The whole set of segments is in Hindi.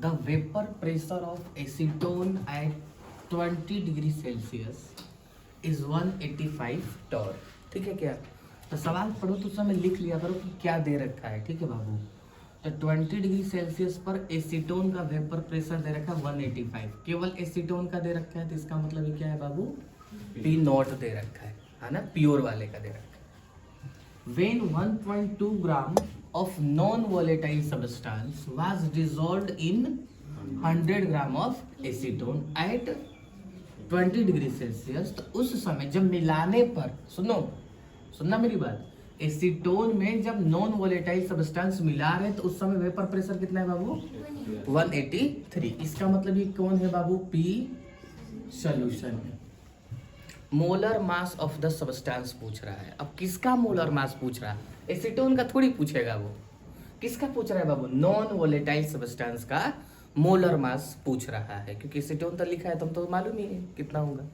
The vapor pressure of acetone at 20 degree Celsius इज 185 टॉर। ठीक है क्या? तो सवाल पढ़ो तो समय लिख लिया करो कि क्या दे रखा है। ठीक है बाबू, तो 20 डिग्री सेल्सियस पर एसीटोन का वेपर प्रेशर दे रखा है 185। केवल एसीटोन का दे रखा है, तो इसका मतलब ये क्या है बाबू? पी नॉट दे रखा है ना, प्योर वाले का दे रखा है। When 1.2 gram of non-volatile substance was dissolved in 100 gram of acetone at 20 degree Celsius, तो उस समय जब मिलाने पर, सुनना मेरी बात, एसीटोन में जब नॉन वोलेटाइल सब्सटेंस मिला रहे तो उस समय वेपर प्रेशर कितना है बाबू? 183। इसका मतलब ये कौन है बाबू? पी सॉल्यूशन है। Molar mass of the substance पूछ रहा है। अब किसका मोलर मास पूछ रहा है? एसीटोन का थोड़ी पूछेगा वो। किसका पूछ रहा है बाबू? नॉन वोलेटाइल सब्सटेंस का मोलर मास पूछ रहा है, क्योंकि एसीटोन तो लिखा है, तुम तो मालूम ही है कितना होगा।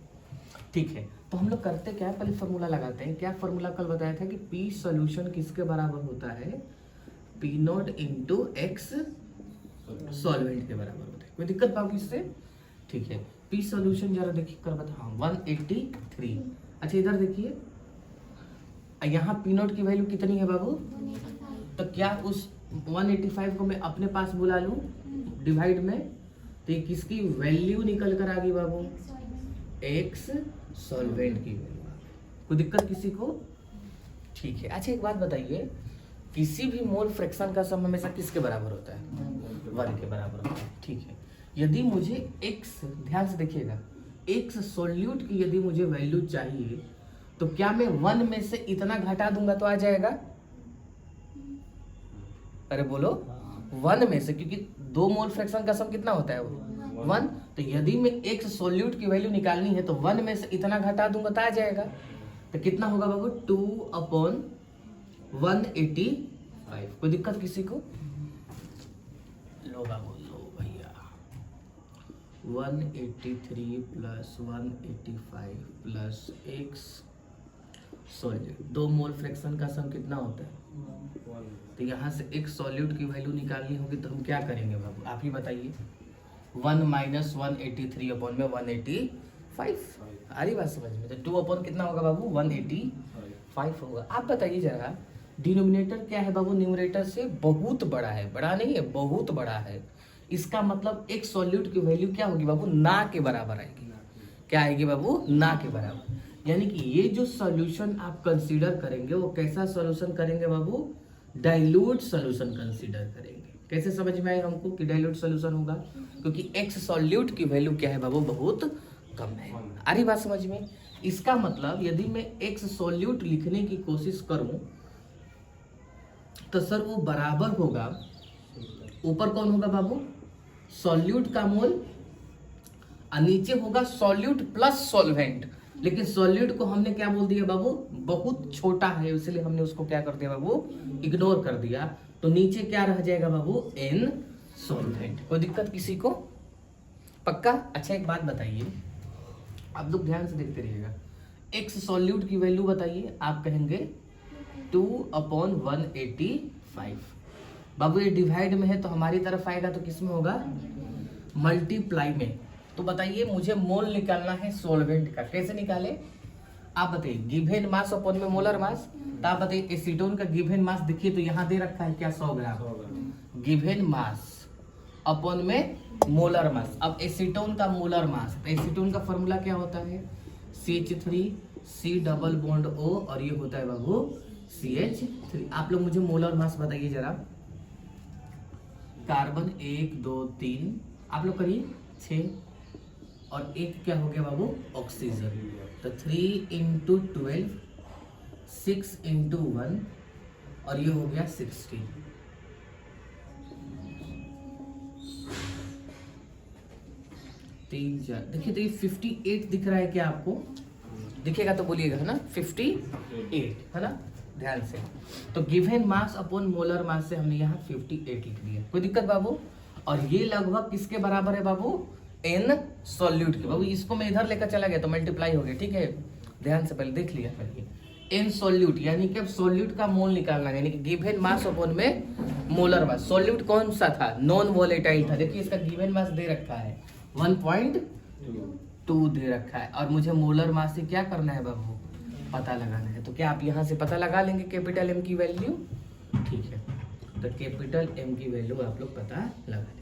ठीक है, तो हम लोग करते क्या है, पहले फॉर्मूला लगाते हैं। क्या फॉर्मूला कल बताया था कि पी सॉल्यूशन किसके बराबर होता है? P not into x solvent के बराबर होता है। कोई दिक्कत बाबू इससे? ठीक है, पी सॉल्यूशन जरा देखिए कर बता। हाँ 183। अच्छा इधर देखिए, यहाँ पी नॉट की वैल्यू कितनी है बाबू? तो क्या उस 185 को मैं अपने पास बुला लूं डिवाइड में, तो ये किसकी वैल्यू निकल कर आ गई बाबू? एक्स सॉल्वेंट की वैल्यू। कोई दिक्कत किसी को? ठीक है। अच्छा एक बात बताइए, किसी भी मोल फ्रैक्शन का सम हमेशा किसके बराबर होता है? 1 के बराबर होता है। ठीक है, यदि मुझे x, ध्यान से देखिएगा, x सॉल्यूट की यदि मुझे वैल्यू चाहिए, तो क्या मैं 1 में से इतना घटा दूंगा तो आ जाएगा? अरे बोलो, 1 में से, क्योंकि 2 मोल फ्रैक्शन का सम कितना होता है वो? 1। तो यदि मैं x सॉल्यूट की वैल्यू निकालनी है तो 1 में से इतना घटा दूंगा तो आ जाएगा। तो कितना होगा बाबू? 2/185। कोई दिक्कत किसी को? लो बाबू लो भैया, 183 plus 185 plus x solute, 2 mole fraction का सम कितना होता है? तो यहाँ से एक सॉल्यूट की वैल्यू निकालनी होगी, तो हम क्या करेंगे बाबू? आप ही बताइए। 1 माइनस 183 अपॉन में 185। आ रही बात समझ में? तो 2 अपॉन कितना होगा बाबू? 185 होगा। आप बताइए जरा, डिनोमिनेटर क्या है बाबू? न्यूमरेटर से बहुत बड़ा है। बड़ा नहीं है, बहुत बड़ा है। इसका मतलब एक सॉल्यूट की वैल्यू क्या होगी बाबू? ना के बराबर आएगी। क्या आएगी बाबू? ना के बराबर। यानी कि ये जो सॉल्यूशन आप कंसीडर करेंगे वो कैसा सॉल्यूशन करेंगे बाबू? डाइल्यूट सॉल्यूशन कंसीडर करेंगे। कैसे समझ में आए हमको कि डाइल्यूट सॉल्यूशन होगा? क्योंकि एक्स सॉल्यूट की वैल्यू क्या है बाबू? बहुत कम है। आ रही बात समझ में? इसका मतलब यदि मैं एक्स सॉल्यूट लिखने की कोशिश करूं तो सर वो बराबर होगा, ऊपर कौन होगा बाबू? सॉल्यूट का मोल, और नीचे होगा सॉल्यूट प्लस सॉल्वेंट। लेकिन सॉल्यूट को हमने क्या बोल दिया बाबू? बहुत छोटा है, इसलिए हमने उसको क्या कर दिया बाबू? इग्नोर कर दिया। तो नीचे क्या रह जाएगा बाबू? N solvent. कोई दिक्कत किसी को? पक्का? अच्छा एक बात बताइए, आप लोग ध्यान से देखते रहिएगा। एक्स सॉल्यूट की वैल्यू बताइए। आप कहेंगे 2/185। बाबू ये डिवाइड में है तो हमारी तरफ आएगा, तो किस में होगा? मल्टीप्लाई में। तो बताइए, मुझे मोल निकालना है सॉल्वेंट का, कैसे निकाले? आप बताइए। गिवन मास अपॉन में मोलर मास। तो आप बताइए, एसीटोन का गिवन मास देखिए तो यहाँ दे रखा है क्या? 100 ग्राम। गिवन मास अपॉन में मोलर मास। अब एसीटोन का मोलर मास, तो एसीटोन का फॉर्मूला क्या होता है? CH3 C double bond O, और ये होता है बाबू CH3। आप लोग मुझे मोलर मास बताइए जरा। कार्बन 1 2 3, आप लोग करिए 6, और एक क्या हो गया बाबू? ऑक्सीजन। तो 3 × 12, 6 × 1, और ये हो गया 60। देखिए तो ये 58 दिख रहा है क्या आपको? दिखेगा तो बोलिएगा, है ना? 58 है ना? ध्यान से। तो given mass upon molar mass से हमने यहाँ 58 लिख दिया। कोई दिक्कत बाबू? और ये लगभग किसके बराबर है बाबू? एन सॉल्यूट के। बाबू इसको मैं इधर लेकर चला गया तो मल्टीप्लाई हो गया। ठीक है, ध्यान से पहले देख लिया। पहले एन सॉल्यूट, यानी कि अब सॉल्यूट का मोल निकालना है, यानी कि गिवन मास अपॉन में मोलर मास। सॉल्यूट कौन सा था? नॉन वॉलेटाइल था। देखिए इसका गिवन मास दे रखा है 1.2 दे रखा है, और मुझे मोलर मास से क्या करना है बाबू? पता लगाना है। तो क्या आप यहाँ से पता लगा लेंगे कैपिटल एम की वैल्यू? ठीक है, तो कैपिटल एम की वैल्यू आप लोग पता लगा लेंगे।